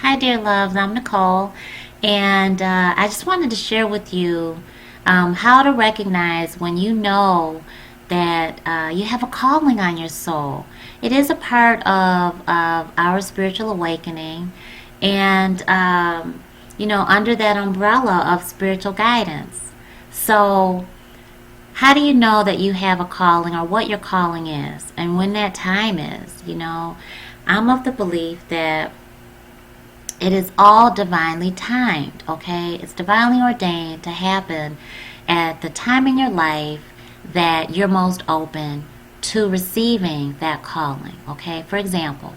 Hi, dear loves. I'm Nicole, and I just wanted to share with you how to recognize when you know that you have a calling on your soul. It is a part of our spiritual awakening, and under that umbrella of spiritual guidance. So, how do you know that you have a calling or what your calling is and when that time is? I'm of the belief that it is all divinely timed, okay? It's divinely ordained to happen at the time in your life that you're most open to receiving that calling, okay? For example,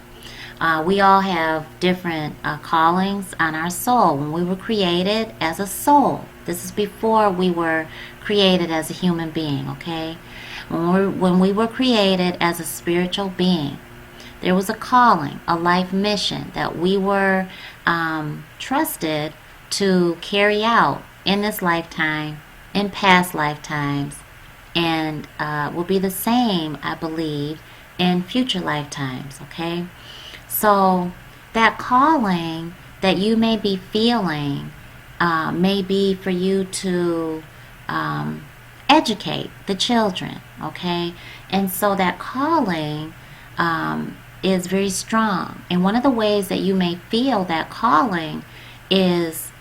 we all have different callings on our soul. When we were created as a soul, this is before we were created as a human being, okay? When we were created as a spiritual being, there was a calling, a life mission that we were trusted to carry out in this lifetime, in past lifetimes, and will be the same, I believe, in future lifetimes, okay? So that calling that you may be feeling may be for you to educate the children, okay? And so that calling is very strong. And one of the ways that you may feel that calling is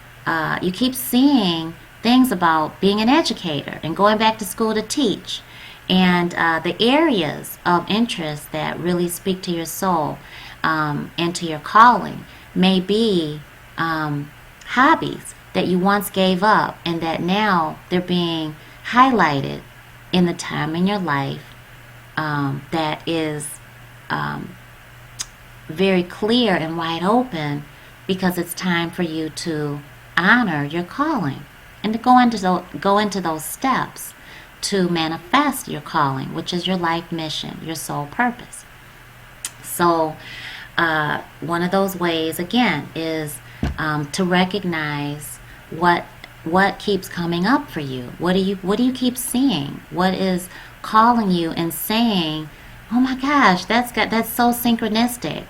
you keep seeing things about being an educator and going back to school to teach. And the areas of interest that really speak to your soul and to your calling may be hobbies that you once gave up and that now they're being highlighted in the time in your life that is very clear and wide open, because it's time for you to honor your calling and to go into those steps to manifest your calling, which is your life mission, your soul purpose. So one of those ways, again, is to recognize what keeps coming up for you. What do you keep seeing? What is calling you and saying, oh my gosh, that's so synchronistic.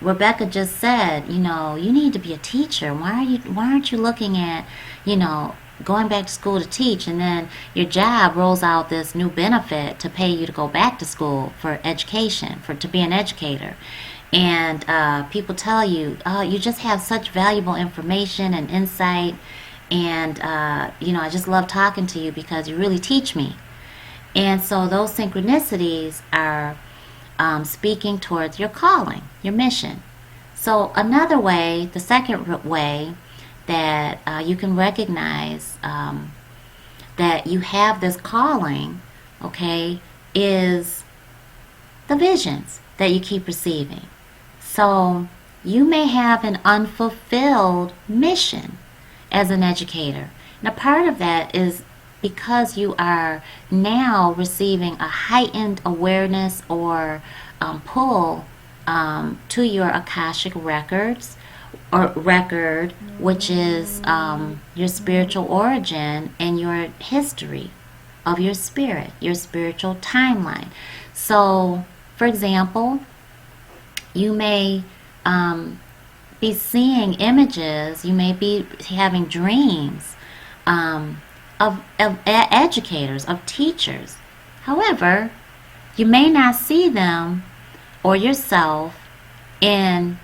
Rebecca just said, you need to be a teacher. Why aren't you looking at, going back to school to teach, and then your job rolls out this new benefit to pay you to go back to school for education, to be an educator. And people tell you, you just have such valuable information and insight, and I just love talking to you because you really teach me. And so those synchronicities are speaking towards your calling, your mission. So another way, the second way that you can recognize that you have this calling, okay, is the visions that you keep receiving. So you may have an unfulfilled mission as an educator. And a part of that is because you are now receiving a heightened awareness or pull to your Akashic records, or record, which is your spiritual origin and your history of your spirit, your spiritual timeline. So, for example, you may be seeing images, you may be having dreams of educators, of teachers. However, you may not see them or yourself in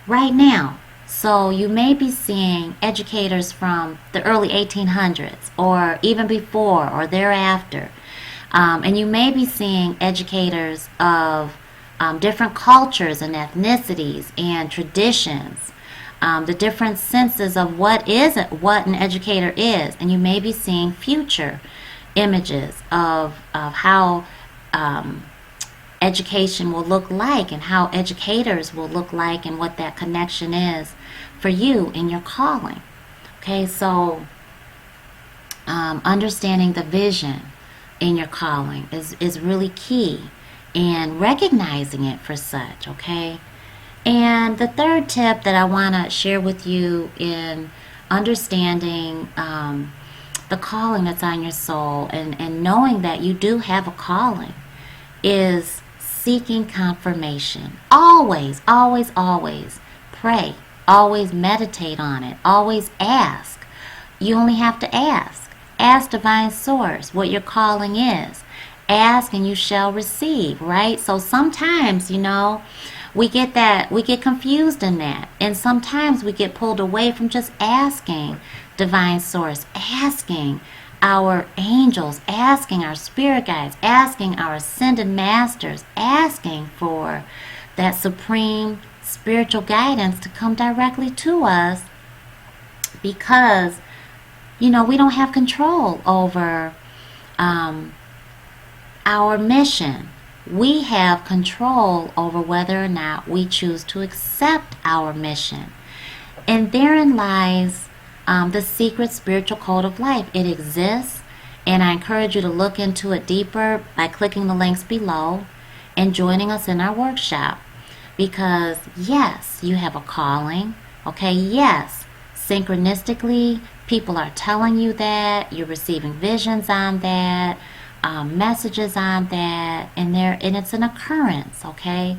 right now. So you may be seeing educators from the early 1800s or even before or thereafter. And you may be seeing educators of different cultures and ethnicities and traditions. The different senses of what an educator is, and you may be seeing future images of how education will look like and how educators will look like and what that connection is for you in your calling. Okay, so understanding the vision in your calling is really key, and recognizing it for such, okay? And the third tip that I want to share with you in understanding the calling that's on your soul and knowing that you do have a calling is seeking confirmation. Always, always, always pray. Always meditate on it. Always ask. You only have to ask. Ask Divine Source what your calling is. Ask and you shall receive, right? So sometimes, we get confused in that. And sometimes we get pulled away from just asking Divine Source, asking our angels, asking our spirit guides, asking our ascended masters, asking for that supreme spiritual guidance to come directly to us, because we don't have control over our mission. We have control over whether or not we choose to accept our mission. And therein lies the secret spiritual code of life. It exists, and I encourage you to look into it deeper by clicking the links below and joining us in our workshop. Because yes, you have a calling. Okay, yes, synchronistically, people are telling you that. You're receiving visions on that, messages on that, and it's an occurrence. Okay,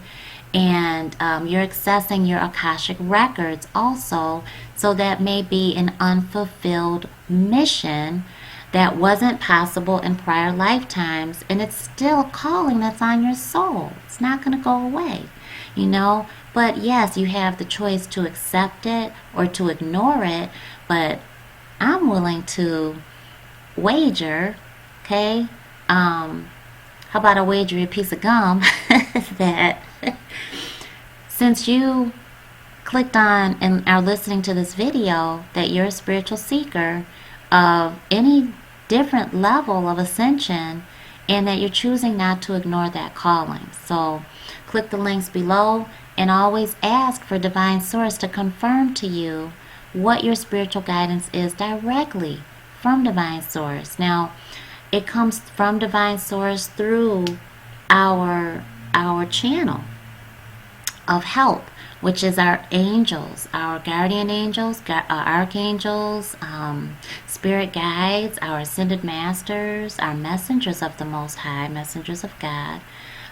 and you're accessing your Akashic records also. So that may be an unfulfilled mission that wasn't possible in prior lifetimes, and it's still a calling that's on your soul. It's not going to go away. But yes, you have the choice to accept it or to ignore it. But I'm willing to wager, okay? How about I wager a piece of gum that since you clicked on and are listening to this video, that you're a spiritual seeker of any different level of ascension, and that you're choosing not to ignore that calling. So click the links below and always ask for Divine Source to confirm to you what your spiritual guidance is directly from Divine Source. Now, it comes from Divine Source through our channel of help, which is our angels, our guardian angels, archangels, spirit guides, our ascended masters, our messengers of the Most High, messengers of God,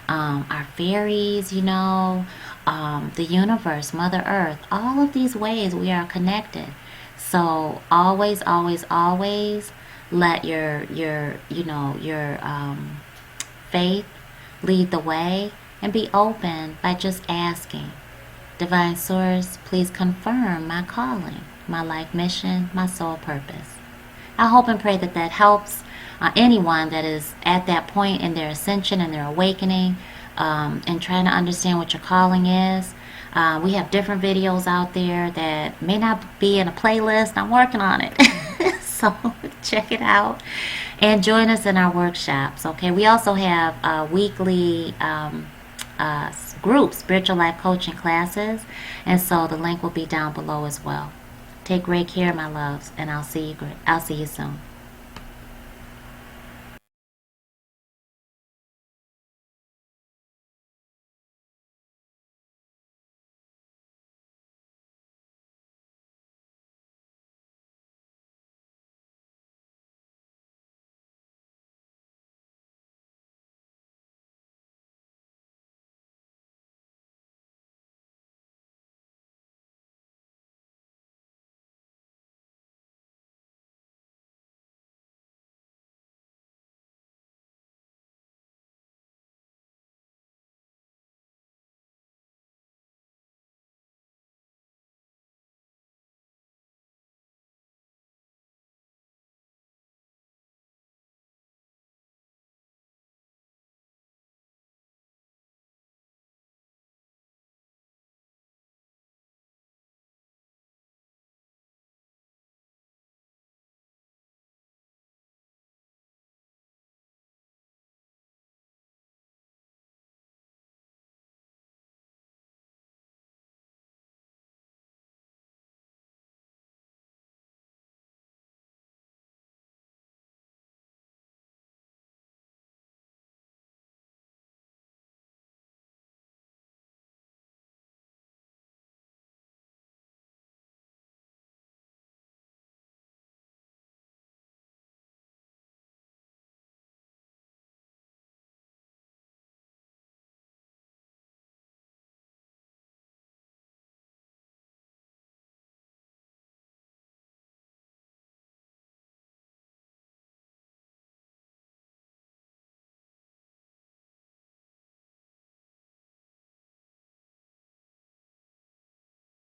our fairies, the universe, Mother Earth. All of these ways we are connected. So always, always, always let your faith lead the way, and be open by just asking. Divine Source, please confirm my calling, my life mission, my soul purpose. I hope and pray that helps anyone that is at that point in their ascension and their awakening, and trying to understand what your calling is. We have different videos out there that may not be in a playlist. I'm working on it. So check it out and join us in our workshops. Okay, we also have weekly group spiritual life coaching classes, and so the link will be down below as well. Take great care, my loves, and I'll see you soon.